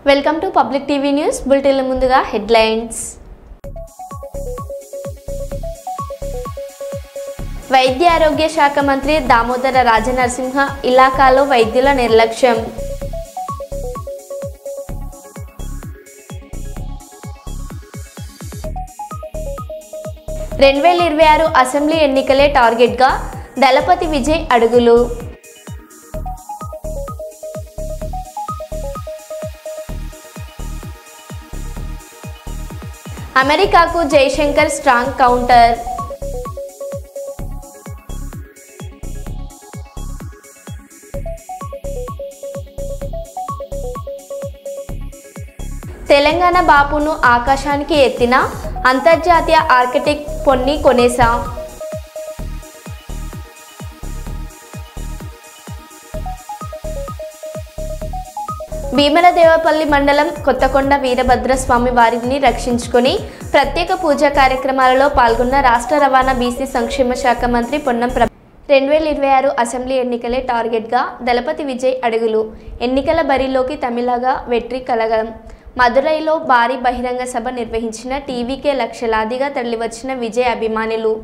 Welcome to public TV news బులెటిన్ల ముందుగా headlines. వైద్య ఆరోగ్య శాఖ మంత్రి దామోదర రాజనరసింహ ఇలాకాలో వైద్యుల నిర్లక్ష్యం. (2026) అసెంబ్లీ ఎన్నికలే టార్గెట్గా దళపతి విజయ్ అడుగులు. అమెరికాకు జైశంకర్ స్ట్రాంగ్ కౌంటర్. తెలంగాణ బాపును ఆకాశానికి ఎత్తిన అంతర్జాతీయ ఆర్కిటెక్ట్ పొన్ని కొనేసా. భీమలదేవపల్లి మండలం కొత్తకొండ వీరభద్రస్వామి వారిని రక్షించుకుని ప్రత్యేక పూజా కార్యక్రమాలలో పాల్గొన్న రాష్ట్ర రవాణా బీసీ సంక్షేమ శాఖ మంత్రి పొన్నం 2026 అసెంబ్లీ ఎన్నికలే టార్గెట్గా దళపతి విజయ్ అడుగులు. ఎన్నికల బరిలోకి తమిళగా వెట్రి కలగం. మదురైలో భారీ బహిరంగ సభ నిర్వహించిన టీవీకే లక్షలాదిగా తరలివచ్చిన విజయ్ అభిమానులు.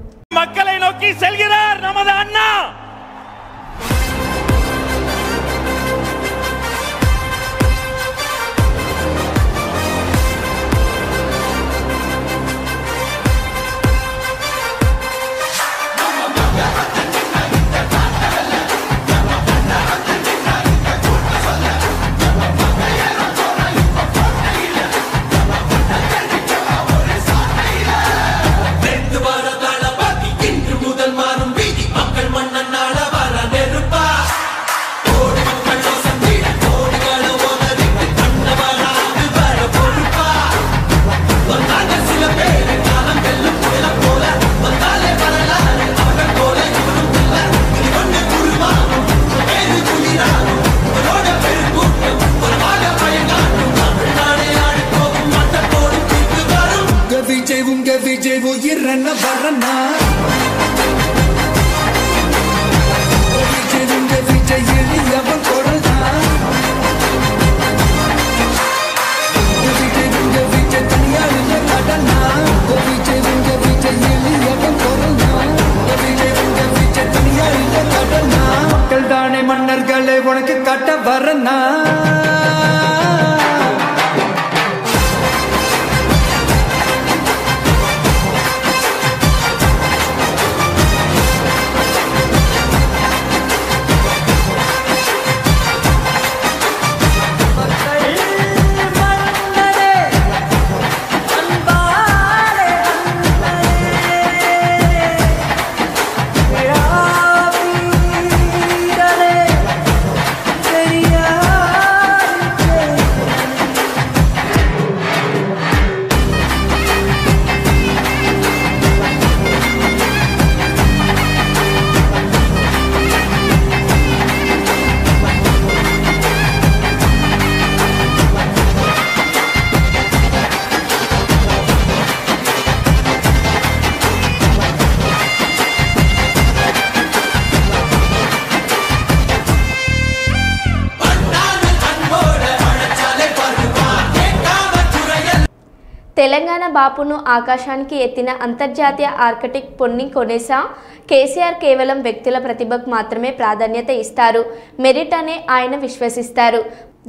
மன்னர்களே உனக்கு கட்ட வரனா తెలంగాణ బాపును ఆకాశానికి ఎత్తిన అంతర్జాతీయ ఆర్కిటెక్ట్ పొన్ని కొనేసా. కేసీఆర్ కేవలం వ్యక్తుల ప్రతిభకు మాత్రమే ప్రాధాన్యత ఇస్తారు, మెరిట్ అనే ఆయన విశ్వసిస్తారు.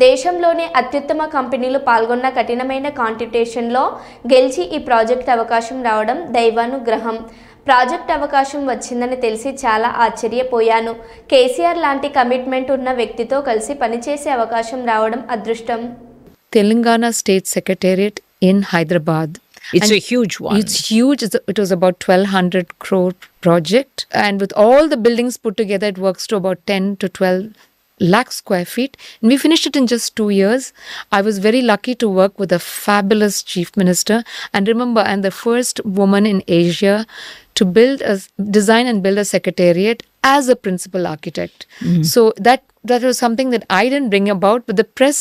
దేశంలోనే అత్యుత్తమ కంపెనీలు పాల్గొన్న కఠినమైన కాంపిటీషన్లో గెలిచి ఈ ప్రాజెక్ట్ అవకాశం రావడం దైవానుగ్రహం. ప్రాజెక్ట్ అవకాశం వచ్చిందని తెలిసి చాలా ఆశ్చర్యపోయాను. కేసీఆర్ లాంటి కమిట్మెంట్ ఉన్న వ్యక్తితో కలిసి పనిచేసే అవకాశం రావడం అదృష్టం. Telangana State Secretariat in Hyderabad. It's a huge one. It's huge. It was about 1,200 crore project. And with all the buildings put together, it works to about 10 to 12 lakh square feet. And we finished it in just 2 years. I was very lucky to work with a fabulous chief minister. And remember, I'm the first woman in Asia to design and build a secretariat as a principal architect. So that was something that I didn't bring about, but the press,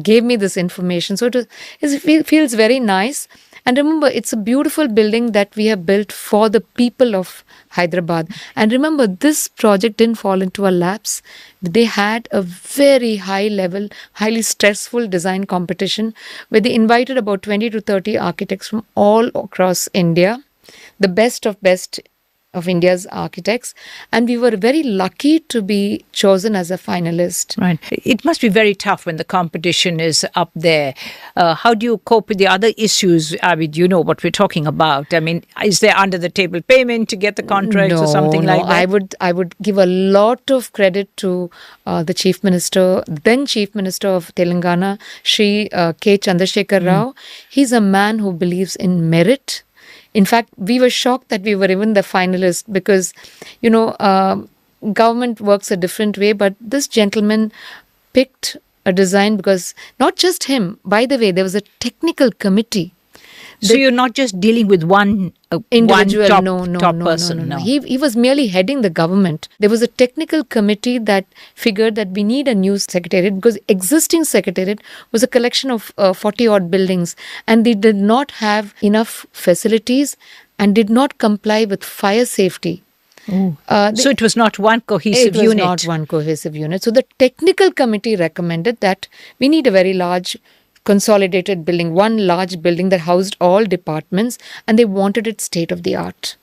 gave me this information. So it feels very nice. And remember, it's a beautiful building that we have built for the people of Hyderabad. And remember, this project didn't fall into a lapse. They had a very high level, highly stressful design competition where they invited about 20 to 30 architects from all across India, the best of India's architects, and we were very lucky to be chosen as a finalist. Right. It must be very tough when the competition is up there. How do you cope with the other issues? Abid, you know what we're talking about. I mean, is there under the table payment to get the contracts or something like that? I would give a lot of credit to the Chief Minister, then Chief Minister of Telangana, Shri K. Chandrasekhar Rao. He's a man who believes in merit. In fact, we were shocked that we were even the finalists because, government works a different way. But this gentleman picked a design because not just him, by the way, there was a technical committee. So you're not just dealing with one individual, top person. No. He was merely heading the government. There was a technical committee that figured that we need a new secretariat because existing secretariat was a collection of 40 odd buildings, and they did not have enough facilities and did not comply with fire safety. So it was not one cohesive unit. It was not one cohesive unit. So the technical committee recommended that we need a very large consolidated building, one large building that housed all departments, and they wanted it state of the art.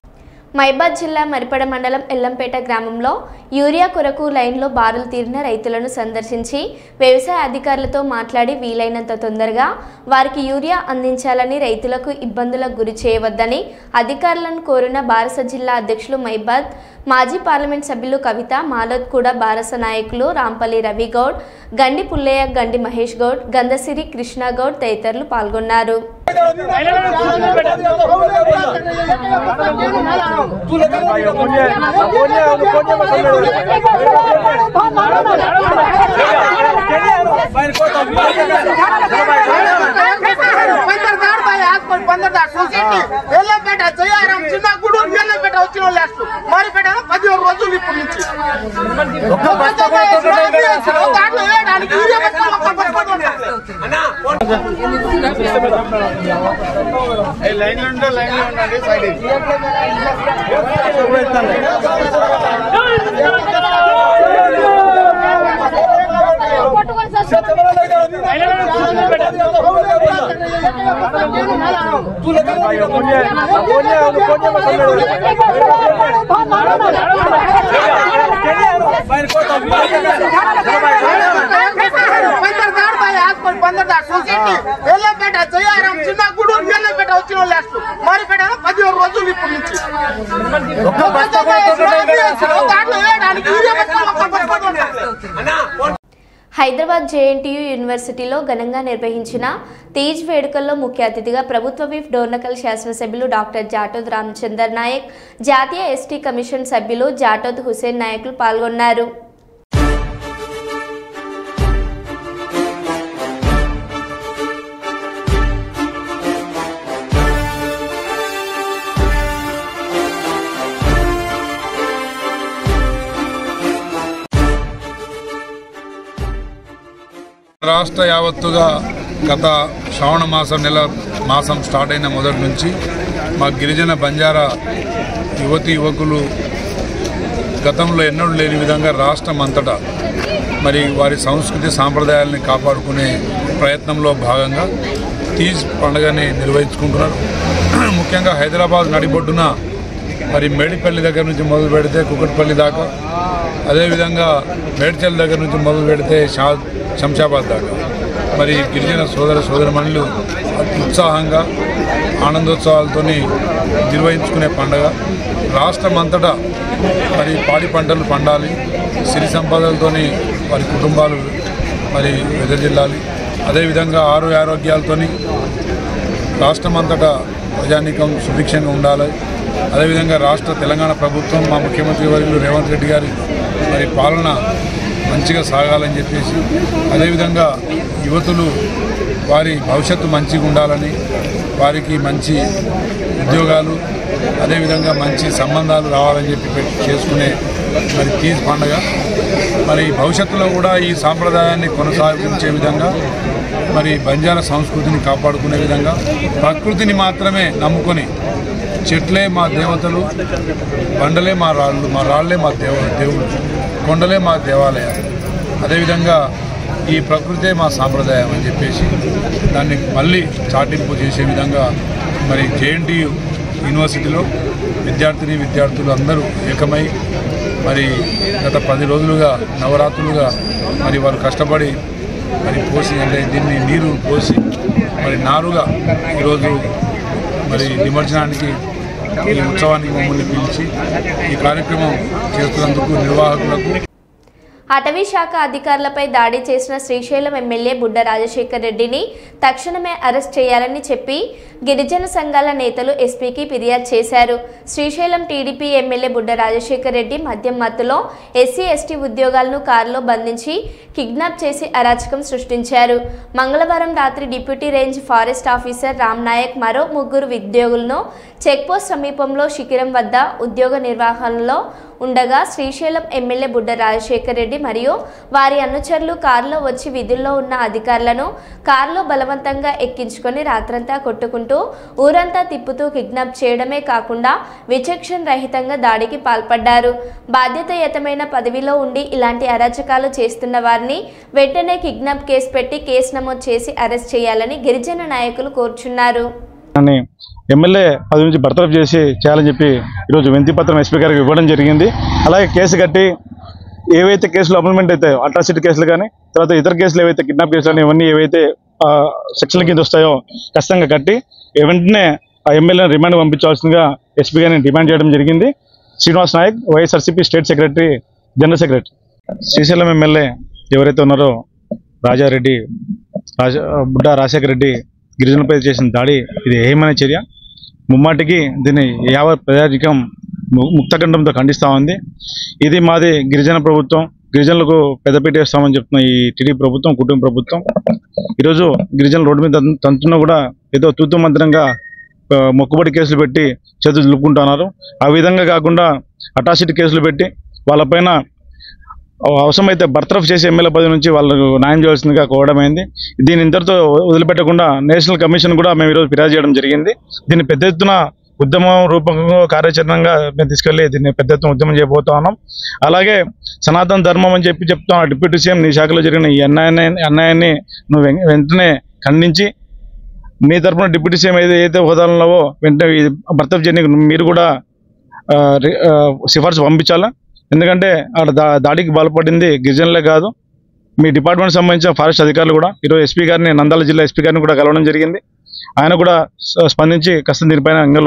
మైబాద్ జిల్లా మరిపడ మండలం ఎల్లంపేట గ్రామంలో urea కొరకు లైన్లో బారులు తీరిన రైతులను సందర్శించి వ్యవసాయ అధికారులతో మాట్లాడి వీలైనంత తొందరగా వారికి యూరియా అందించాలని, రైతులకు ఇబ్బందులకు గురి చేయవద్దని అధికారులను కోరిన బారస జిల్లా అధ్యక్షులు మైబాద్ మాజీ పార్లమెంట్ సభ్యులు కవిత, మాలోద్గూడ బారస నాయకులు రాంపల్లి రవి గౌడ్, గండి పుల్లయ్య, గండి మహేష్ గౌడ్, గంధసిరి కృష్ణ గౌడ్ తదితరులు పాల్గొన్నారు. హైదరాబాద్ జేఎన్టీయూ యూనివర్సిటీలో ఘనంగా నిర్వహించిన తీజ్ వేడుకల్లో ముఖ్య అతిథిగా ప్రభుత్వ విప్ డోర్నకల్ శాసనసభ్యులు డాక్టర్ జాటోద్ రామచందర్ నాయక్, జాతీయ ఎస్టీ కమిషన్ సభ్యులు జాటోద్ హుసేన్ నాయకులు పాల్గొన్నారు. రాష్ట్ర యావత్తుగా గత శ్రావణ మాసం స్టార్ట్ అయిన మొదటి నుంచి మా గిరిజన బంజారా యువకులు గతంలో ఎన్నడూ లేని విధంగా రాష్ట్రం అంతటా మరి వారి సంస్కృతి సాంప్రదాయాలని కాపాడుకునే ప్రయత్నంలో భాగంగా తీజ్ పండుగని నిర్వహించుకుంటున్నారు. ముఖ్యంగా హైదరాబాద్ నడిబొడ్డున మరి మేడిపల్లి దగ్గర నుంచి మొదలు పెడితే కుకట్పల్లి దాకా, అదేవిధంగా మేడ్చల్ దగ్గర నుంచి మొదలు పెడితే శంషాబాద్ దాకా మరి గిరిజన సోదరమణులు ఉత్సాహంగా ఆనందోత్సవాలతో నిర్వహించుకునే పండుగ. రాష్ట్రం అంతటా మరి పాడి పంటలు పండాలి, సిరి సంపదలతో వారి కుటుంబాలు మరి వెదజిల్లాలి, అదేవిధంగా ఆరోగ్యాలతో రాష్ట్రం అంతటా ప్రజానీకం సుభిక్షంగా ఉండాలి. అదేవిధంగా తెలంగాణ ప్రభుత్వం మా ముఖ్యమంత్రి వర్యులు రేవంత్ రెడ్డి గారి మరి పాలన మంచిగా సాగాలని చెప్పేసి, అదేవిధంగా యువతులు వారి భవిష్యత్తు మంచిగా ఉండాలని, వారికి మంచి ఉద్యోగాలు, అదేవిధంగా మంచి సంబంధాలు రావాలని చెప్పి చేసుకునే మరి తీజ్ పండుగ. మరి భవిష్యత్తులో కూడా ఈ సాంప్రదాయాన్ని కొనసాగించే విధంగా మరి బంజారా సంస్కృతిని కాపాడుకునే విధంగా ప్రకృతిని మాత్రమే నమ్ముకొని చెట్లే మా దేవతలు, బండలే మా రాళ్ళే మా దేవుళ్ళు, కొండలే మా దేవాలయాలు, అదేవిధంగా ఈ ప్రకృతే మా సాంప్రదాయం అని చెప్పేసి దాన్ని మళ్ళీ చాటింపు చేసే విధంగా మరి జేఎన్టీయు యూనివర్సిటీలో విద్యార్థులు అందరూ ఏకమై మరి గత 10 రోజులుగా నవరాత్రులుగా మరి వారు కష్టపడి మరి పోసి అంటే దీన్ని నీరు పోసి మరి నారుగా ఈరోజు మరి నిమజ్జనానికి ఈ ఉత్సవానికి మమ్మల్ని పిలిచి ఈ కార్యక్రమం చేస్తున్నందుకు నిర్వాహకులకు. అటవీ శాఖ అధికారులపై దాడి చేసిన శ్రీశైలం ఎమ్మెల్యే బుడ్డ రాజశేఖర్ రెడ్డిని తక్షణమే అరెస్ట్ చేయాలని చెప్పి గిరిజన సంఘాల నేతలు ఎస్పీకి ఫిర్యాదు చేశారు. శ్రీశైలం టీడీపీ ఎమ్మెల్యే బుడ్డ రాజశేఖర్ రెడ్డి మద్యం మత్తులో ఎస్సీ ఎస్టీ ఉద్యోగాలను కారులో బంధించి కిడ్నాప్ చేసి అరాచకం సృష్టించారు. మంగళవారం రాత్రి deputy range forest officer Ram Nayak మరో 3 ఉద్యోగులను చెక్పోస్ట్ సమీపంలో శిఖిరం వద్ద ఉద్యోగ నిర్వహణలో ఉండగా శ్రీశైలం ఎమ్మెల్యే బుడ్డ రాజశేఖర్ రెడ్డి మరియు వారి అనుచరులు కారులో వచ్చి విధుల్లో ఉన్న అధికారులను కారులో బలవంతంగా ఎక్కించుకొని రాత్రంతా కొట్టుకుంటూ ఊరంతా తిప్పుతూ కిడ్నాప్ చేయడమే కాకుండా విచక్షణ రహితంగా దాడికి పాల్పడ్డారు. బాధ్యతాయుతమైన పదవిలో ఉండి ఇలాంటి అరాచకాలు చేస్తున్న వారిని వెంటనే కిడ్నాప్ కేసు పెట్టి కేసు నమోదు చేసి అరెస్ట్ చేయాలని గిరిజన నాయకులు కోరుచున్నారు. ఎమ్మెల్యే పదవి నుంచి బర్తరఫ్ చేయాలని చెప్పి ఈరోజు వినతిపత్రం ఎస్పీ గారికి ఇవ్వడం జరిగింది. అలాగే కేసు కట్టి ఏవైతే కేసులు అమెండ్మెంట్ అవుతాయో అట్రాసిటీ కేసులు కానీ తర్వాత ఇతర కేసులు ఏవైతే కిడ్నాప్ కేసులు కానీ ఇవన్నీ ఏవైతే సెక్షన్ల కింద వస్తాయో ఖచ్చితంగా కట్టి వెంటనే ఆ ఎమ్మెల్యేని రిమాండ్ పంపించాల్సిందిగా ఎస్పీ గారిని డిమాండ్ చేయడం జరిగింది. Srinivas Nayak YSRCP state secretary, general secretary. Srisailam MLA ఎవరైతే ఉన్నారో బుడ్డ రాజశేఖర రెడ్డి గిరిజనులపై చేసిన దాడి ఇది ఏమైన చర్య. ముమ్మాటికి దీన్ని యావత్ ప్రజానికం ముక్తకంఠంతో ఖండిస్తూ ఉంది. ఇది మాది గిరిజన ప్రభుత్వం, గిరిజనులకు పెద్దపీట వేస్తామని చెప్తున్న ఈ టీడీపీ ప్రభుత్వం, కుటుంబ ప్రభుత్వం ఈరోజు గిరిజనులు రోడ్డు మీద తంతున్నా కూడా ఏదో తూతు మంత్రంగా మొక్కుబడి కేసులు పెట్టి చేతులు దులుపుకుంటున్నారు. ఆ విధంగా కాకుండా అట్రాసిటీ కేసులు పెట్టి వాళ్ళపైన అవసరమైతే బర్తరఫ్ చేసి ఎమ్మెల్యే పదవి నుంచి వాళ్ళకు న్యాయం చేయాల్సిందిగా కోవడమైంది. దీని ఇంతటితో వదిలిపెట్టకుండా నేషనల్ కమిషన్ కూడా మేము ఈరోజు ఫిర్యాదు చేయడం జరిగింది. దీన్ని పెద్ద ఎత్తున ఉద్యమం రూపంగా కార్యాచరణంగా మేము తీసుకెళ్లి దీన్ని పెద్ద ఎత్తున ఉద్యమం చేయబోతా ఉన్నాం. అలాగే సనాతన ధర్మం అని చెప్తాం. డిప్యూటీ సీఎం నీ శాఖలో జరిగిన ఈ అన్యాయాన్ని నువ్వు వెంటనే ఖండించి నీ తరఫున డిప్యూటీ సీఎం ఏదైతే హోదాలో వెంటనే బర్తరఫ్ చేయడానికి మీరు కూడా సిఫార్సు పంపించాలా. ఎందుకంటే అక్కడ దాడికి బలపడింది గిరిజనులే కాదు, మీ డిపార్ట్మెంట్ సంబంధించిన ఫారెస్ట్ అధికారులు కూడా. ఈరోజు ఎస్పీ గారిని, నంద్యాల జిల్లా ఎస్పీ గారిని కూడా కలవడం జరిగింది. ఆయన కూడా స్పందించి కాస్త దీనిపైన ఇంకా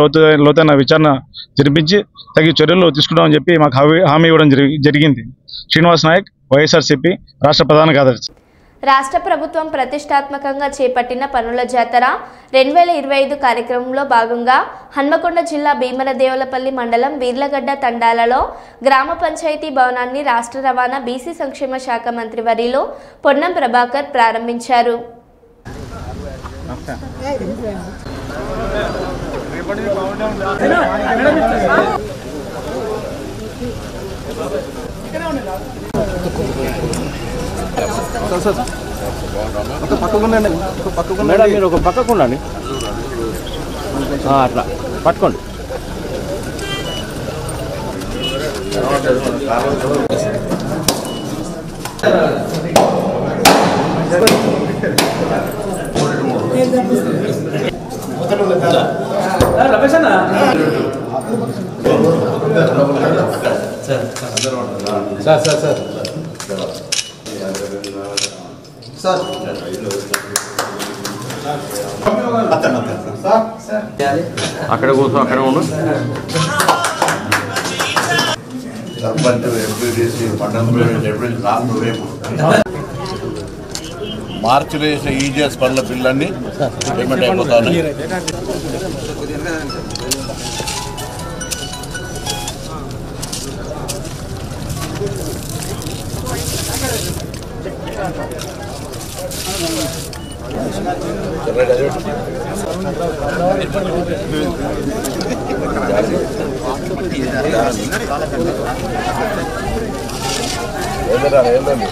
లోతైన విచారణ జరిపించి తగిన చర్యలు తీసుకుంటామని చెప్పి మాకు హామీ ఇవ్వడం జరిగింది. శ్రీనివాస్ నాయక్, వైఎస్ఆర్సీపీ రాష్ట్ర ప్రధాన కార్యదర్శి. రాష్ట్ర ప్రభుత్వం ప్రతిష్టాత్మకంగా చేపట్టిన పనుల జాతర 2025 కార్యక్రమంలో భాగంగా హన్మకొండ జిల్లా భీమరదేవులపల్లి మండలం వీర్లగడ్డ తండాలలో గ్రామ పంచాయతీ భవనాన్ని రాష్ట్ర రవాణా బీసీ సంక్షేమ శాఖ మంత్రి వర్యులు పొన్నం ప్రభాకర్ ప్రారంభించారు. మీరు ఒక పక్కకు ఉండండి, అట్లా పట్టుకోండి. సార్ అక్కడ కూర్చో, అక్కడ ఉండు. మార్చిలో వేసిన ఈజీఎస్ పనుల బిల్లన్నీ పేమెంట్ అయిపోతాను. ఏంటండి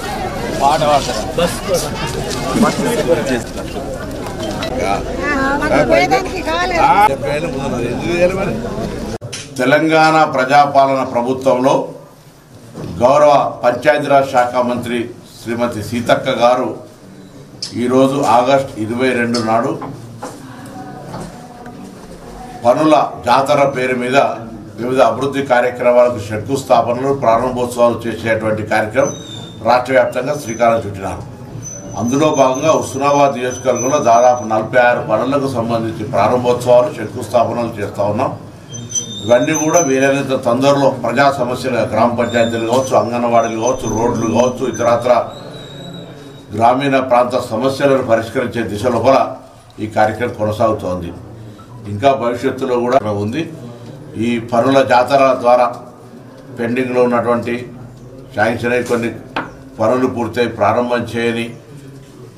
తెలంగాణ ప్రజాపాలన ప్రభుత్వంలో గౌరవ పంచాయతీరాజ్ శాఖ మంత్రి శ్రీమతి సీతక్క గారు ఈరోజు ఆగస్టు 22 నాడు పనుల జాతర పేరు మీద వివిధ అభివృద్ధి కార్యక్రమాలకు శంకుస్థాపనలు ప్రారంభోత్సవాలు చేసేటువంటి కార్యక్రమం రాష్ట్ర వ్యాప్తంగా శ్రీకారం చుట్టినారు. అందులో భాగంగా హుస్నాబాద్ నియోజకవర్గంలో దాదాపు 46 పనులకు సంబంధించి ప్రారంభోత్సవాలు శంకుస్థాపనలు చేస్తూ ఉన్నాం. ఇవన్నీ కూడా వీలైనంత తొందరలో ప్రజా సమస్యలు గ్రామ పంచాయతీలు కావచ్చు, అంగన్వాడీలు కావచ్చు, రోడ్లు కావచ్చు, ఇతరత్ర గ్రామీణ ప్రాంత సమస్యలను పరిష్కరించే దిశలో కూడా ఈ కార్యక్రమం కొనసాగుతోంది. ఇంకా భవిష్యత్తులో కూడా ఉంది. ఈ పనుల జాతర ద్వారా పెండింగ్లో ఉన్నటువంటి శాంక్షన్ అయి కొన్ని పనులు పూర్తయి ప్రారంభం చేయని,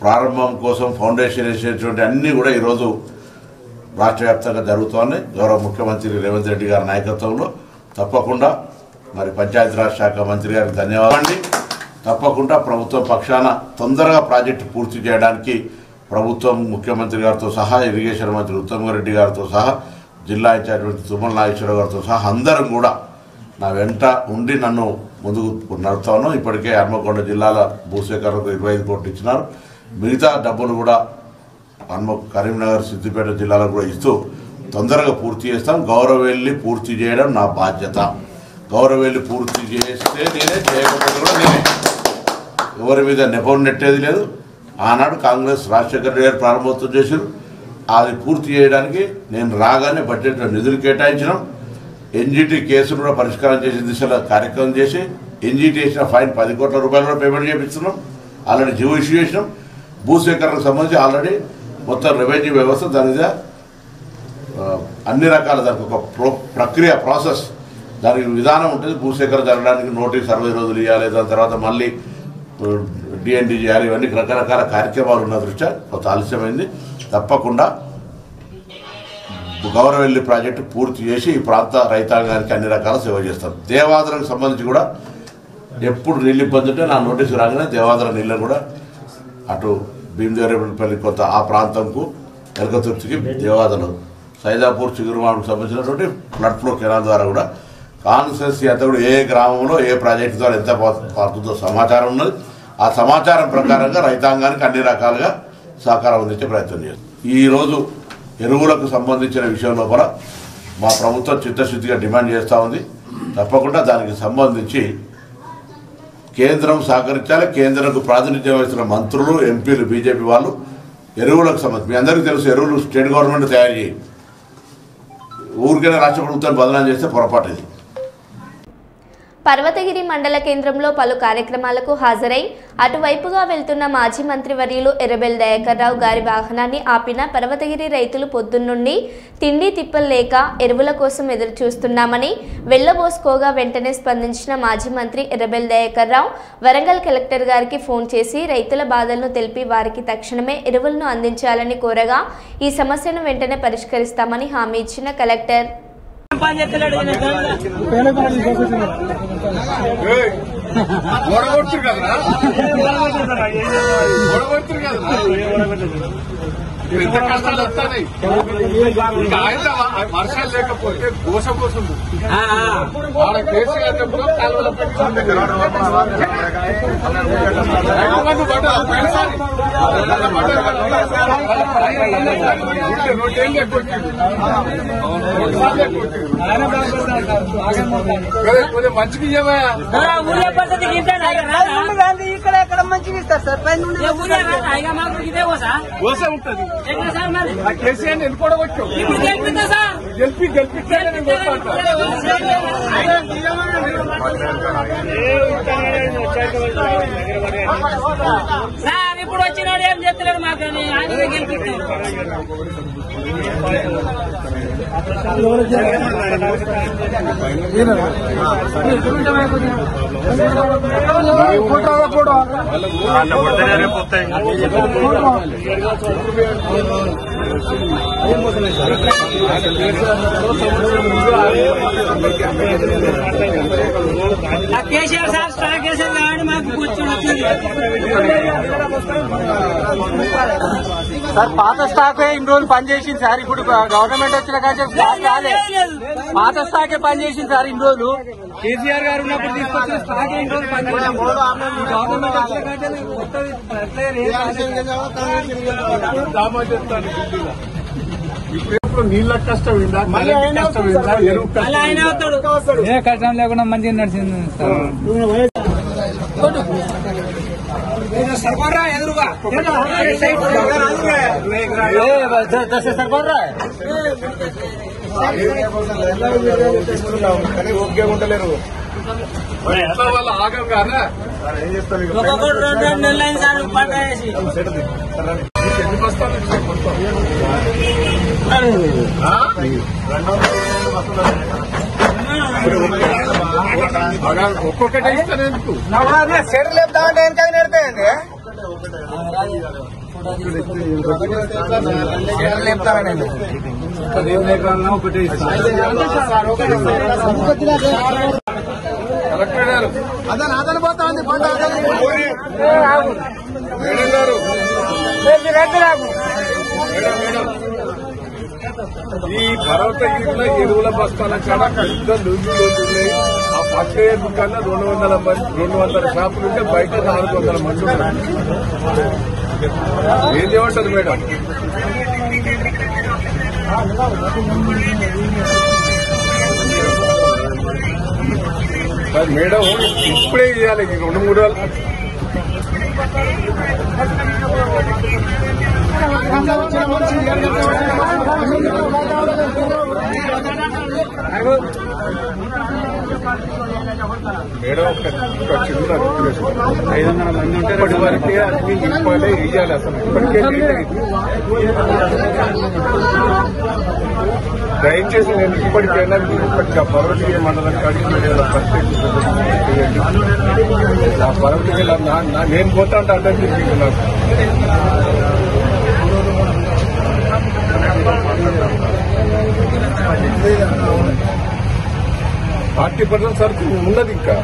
ప్రారంభం కోసం ఫౌండేషన్ వేసేటువంటి అన్నీ కూడా ఈరోజు రాష్ట్ర వ్యాప్తంగా జరుగుతోంది. గౌరవ ముఖ్యమంత్రి రేవంత్ రెడ్డి గారి నాయకత్వంలో తప్పకుండా మరి పంచాయతీరాజ్ శాఖ మంత్రి గారికి ధన్యవాదాలు. తప్పకుండా ప్రభుత్వం పక్షాన తొందరగా ప్రాజెక్టు పూర్తి చేయడానికి ప్రభుత్వం ముఖ్యమంత్రి గారితో సహా, ఇరిగేషన్ మంత్రి ఉత్తమ్ రెడ్డి గారితో సహా, జిల్లా ఇన్ఛార్జ్ తుమ్మల నాగేశ్వరరావు గారితో సహా అందరం కూడా నా వెంట ఉండి నన్ను ముందుకు నడుపుతా ఉన్నాం. ఇప్పటికే హన్మకొండ జిల్లాల భూసేకరణకు 25 కోట్లు ఇచ్చినారు. మిగతా డబ్బులు కూడా కరీంనగర్, సిద్దిపేట జిల్లాలకు కూడా ఇస్తూ తొందరగా పూర్తి చేస్తాం. గౌరవెల్లి పూర్తి చేయడం నా బాధ్యత. గౌరవెల్లి పూర్తి చేస్తే నేనే, చేయకపోతే కూడా నేనే. ఎవరి మీద నెపం నెట్టేది లేదు. ఆనాడు కాంగ్రెస్ రాజశేఖర రెడ్డి గారు ప్రారంభోత్సవం చేశారు. అది పూర్తి చేయడానికి నేను రాగానే బడ్జెట్లో నిధులు కేటాయించినాం. ఎన్జిటి కేసును కూడా పరిష్కారం చేసే దిశలో కార్యక్రమం చేసి ఎన్జిటి వేసిన ఫైన్ 10 కోట్ల రూపాయలు కూడా పేమెంట్ చేపిస్తున్నాం. ఆల్రెడీ జీవో ఇష్యూ చేసినాం. భూసేకరణకు సంబంధించి ఆల్రెడీ మొత్తం రెవెన్యూ వ్యవస్థ దాని మీద అన్ని రకాల దానికి ఒక ప్రక్రియ ప్రాసెస్, దానికి విధానం ఉంటుంది. భూసేకరణ జరగడానికి నోటీస్ 60 రోజులు ఇవ్వాలి, దాని తర్వాత మళ్ళీ డిఎన్డి చేయాలి. ఇవన్నీ రకరకాల కార్యక్రమాలు ఉన్న దృష్ట్యా కొంత ఆలస్యమైంది. తప్పకుండా గౌరవెల్లి ప్రాజెక్టు పూర్తి చేసి ఈ ప్రాంత రైతాంగానికి అన్ని రకాల సేవ చేస్తాం. దేవాదరకు సంబంధించి కూడా ఎప్పుడు నీళ్ళు ఇబ్బంది ఉంటే నా నోటీసు రాగానే దేవాదర నీళ్ళని కూడా అటు భీమదేవరపల్లి కొంత ఆ ప్రాంతంకు ఎలకతుర్తికి దేవాదలు, సైదాపూర్, చిగురుమాడుకు సంబంధించినటువంటి ఫ్లడ్ ఫ్లో కెనాల్ ద్వారా కూడా కాన్స్టిట్యున్సీ అంతా కూడా ఏ గ్రామంలో ఏ ప్రాజెక్టు ద్వారా ఎంత పారుతుందో సమాచారం ఉన్నది. ఆ సమాచారం ప్రకారంగా రైతాంగానికి అన్ని రకాలుగా సహకారం అందించే ప్రయత్నం చేస్తుంది. ఈరోజు ఎరువులకు సంబంధించిన విషయంలో కూడా మా ప్రభుత్వం చిత్తశుద్ధిగా డిమాండ్ చేస్తూ ఉంది. తప్పకుండా దానికి సంబంధించి కేంద్రం సహకరించాలి. కేంద్రంకు ప్రాతినిధ్యం వహిస్తున్న మంత్రులు, ఎంపీలు, బీజేపీ వాళ్ళు ఎరువులకు సంబంధించి మీ అందరికీ తెలుసు, ఎరువులు స్టేట్ గవర్నమెంట్ తయారు చేయి, ఊరికైనా రాష్ట్ర ప్రభుత్వాన్ని బదనాలు చేస్తే పొరపాటు. ఇది పర్వతగిరి మండల కేంద్రంలో పలు కార్యక్రమాలకు హాజరై అటువైపుగా వెళ్తున్న మాజీ మంత్రి వర్యులు ఎర్రబెల్లి దయాకర్ రావు గారి వాహనాన్ని ఆపిన పర్వతగిరి రైతులు పొద్దున్నుండి తిండి తిప్పలు లేక ఎరువుల కోసం ఎదురు చూస్తున్నామని వెళ్లబోసుకోగా వెంటనే స్పందించిన మాజీ మంత్రి ఎర్రబెల్లి దయాకర్ రావు వరంగల్ కలెక్టర్ గారికి ఫోన్ చేసి రైతుల బాధలను తెలిపి వారికి తక్షణమే ఎరువులను అందించాలని కోరగా ఈ సమస్యను వెంటనే పరిష్కరిస్తామని హామీ ఇచ్చిన కలెక్టర్ ఎంత కష్టాలు వస్తాయి. వర్షాలు లేకపోతే గోస కోసం వాళ్ళ కేసీఆర్ కాలువల కొంచెం మంచిగా ఇవ్వమా పద్ధతికి ఇక్కడ ఎక్కడ మంచిగా ఇస్తారు సార్. గోస ఉంటుంది. కేసీఆర్ ఎన్నుకోవడం గెలిపిస్తే సార్ ఇప్పుడు వచ్చినాడు ఏం చెప్తలేడు మాకు గెలిపిస్తాడు. కేసీఆర్ సార్ కేసీఆర్ కావండి మాకు సార్ పాత స్టాక్ ఇన్ని రోజులు పనిచేసింది సార్. ఇప్పుడు గవర్నమెంట్ వచ్చిన కానీ స్టాక్ రాలే. పాత స్టాకే పనిచేసింది సార్ ఇన్ని రోజులు. కేసీఆర్ గారు ఉన్నప్పుడు తీసుకొచ్చిన స్టాక్ ఇన్ని రోజులు పనిచేసింది. గవర్నమెంట్ వచ్చిన ఇప్పుడు నీళ్ళ కష్టం ఏ కష్టం లేకుండా మంచిగా నడిచింది సర్పరా ఎదురుగా సర్పరా ఓకే ఉండలేరు వాళ్ళు ఆగం కాదా ఏం చెప్తాను ఎన్ని బస్తాలు ఒక్కొక్కటి ఇస్తాను ఎందుకు సెట్ లేపుతామంటే వెనక నేర్పేయండి. లేపుతామండి ఒకటి కలెక్టర్ గారు అదన పోతా ఉంది పంట మేడం గారు ఈ పర్వతగిరిలో ఎరువుల బస్తాల కాడ పెద్ద లూజులు ఉన్నాయి. ఆ పక్క దుకాణంలో 200 షాపులు ఉంటే బయట 400 మంది ఉన్నారు. ఏం చేయమంటారు మేడం? మేడం ఇప్పుడే చేయాలి 2-3 రోజులు. మేడం ఒక చిన్న రిక్వెస్ట్, 500 మంది ఉంటే ఇప్పటి వరకే అన్ని నింపాలి వేయాలి. అసలు ఇప్పటికే దయచేసి నేను ఇప్పటికైనా మీరు ఇప్పటికి ఆ పర్వతగిరి మండలం కాడికి ఆ పర్వతగిరి నేను పోతా అంటే అర్థం చేసుకుంటున్నాను. 40% సరుకు ఉన్నది. ఇంకా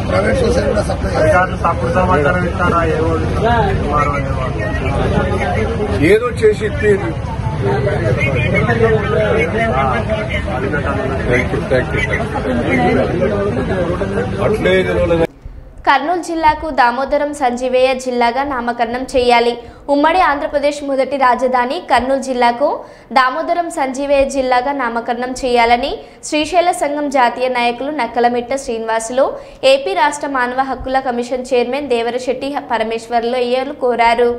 ప్రైవేట్ సొసైటీ కూడా తప్పుడు సమాచారం ఇస్తారా? ఏదో చేసి అట్లే కర్నూలు జిల్లాకు దామోదరం సంజీవయ్య జిల్లాగా నామకరణం చేయాలి. ఉమ్మడి ఆంధ్రప్రదేశ్ మొదటి రాజధాని కర్నూలు జిల్లాకు దామోదరం సంజీవయ్య జిల్లాగా నామకరణం చేయాలని శ్రీశైల సంఘం జాతీయ నాయకులు నక్కలమిట్ట శ్రీనివాసులు, ఏపీ రాష్ట్ర మానవ హక్కుల కమిషన్ చైర్మన్ దేవరశెట్టి పరమేశ్వర్లు అయ్యర్లు కోరారు.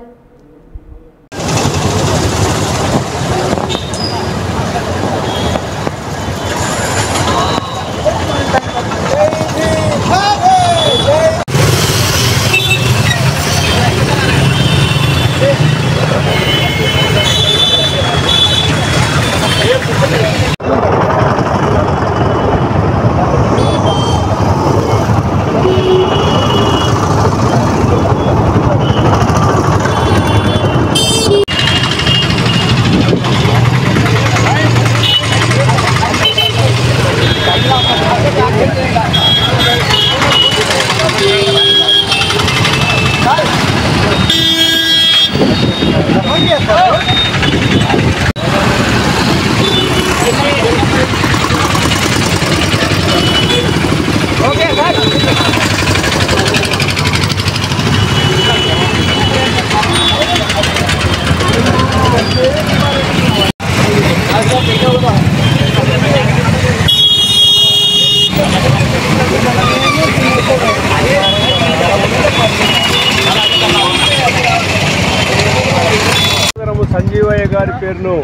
సంజీవయ్య గారి పేరును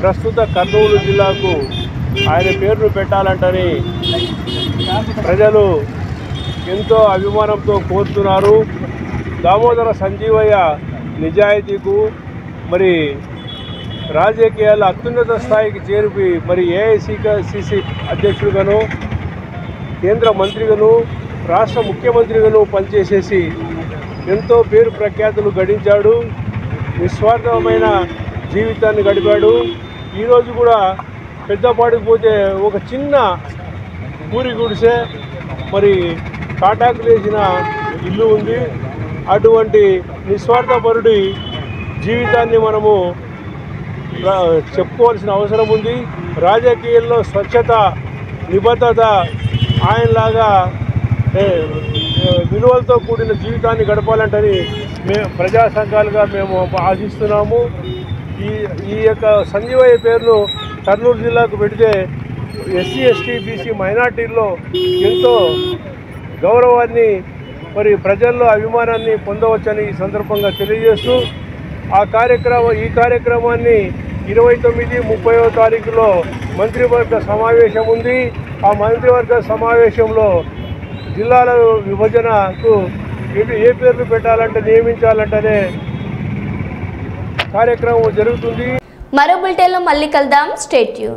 ప్రస్తుత కర్నూలు జిల్లాకు ఆయన పేరును పెట్టాలంటని ప్రజలు ఎంతో అభిమానంతో కోరుతున్నారు. దామోదర సంజీవయ్య నిజాయితీకు మరి రాజకీయాల అత్యున్నత స్థాయికి చేరిపి మరి ఏఐసిసి అధ్యక్షుడిగాను, కేంద్ర మంత్రిగాను, రాష్ట్ర ముఖ్యమంత్రిగాను పనిచేసేసి ఎంతో పేరు ప్రఖ్యాతులు గడించాడు. నిస్వార్థమైన జీవితాన్ని గడిపాడు. ఈరోజు కూడా పెద్దపాడికి పోతే ఒక చిన్న పూరి గుడిసె, మరి తాటాకులు వేసిన ఇల్లు ఉంది. అటువంటి నిస్వార్థపరుడి జీవితాన్ని మనము చెప్పుకోవాల్సిన అవసరం ఉంది. రాజకీయాల్లో స్వచ్ఛత, నిబద్ధత, ఆయనలాగా విలువలతో కూడిన జీవితాన్ని గడపాలంటని మేము ప్రజా సంఘాలుగా మేము ఆశిస్తున్నాము. ఈ యొక్క సంజీవయ్య పేరును కర్నూలు జిల్లాకు పెడితే ఎస్సీ, ఎస్టీ, బీసీ మైనార్టీల్లో ఎంతో గౌరవాన్ని, మరి ప్రజల్లో అభిమానాన్ని పొందవచ్చని ఈ సందర్భంగా తెలియజేస్తూ ఈ కార్యక్రమాన్ని 29, 30వ తారీఖులో మంత్రివర్గ సమావేశం ఉంది. ఆ మంత్రివర్గ సమావేశంలో జిల్లాల విభజనకు ఏ పేర్లు పెట్టాలంటే, నియమించాలంటేనే కార్యక్రమం జరుగుతుంది. మరో బులెటిన్లో మళ్ళీ కలుద్దాం. Stay tune.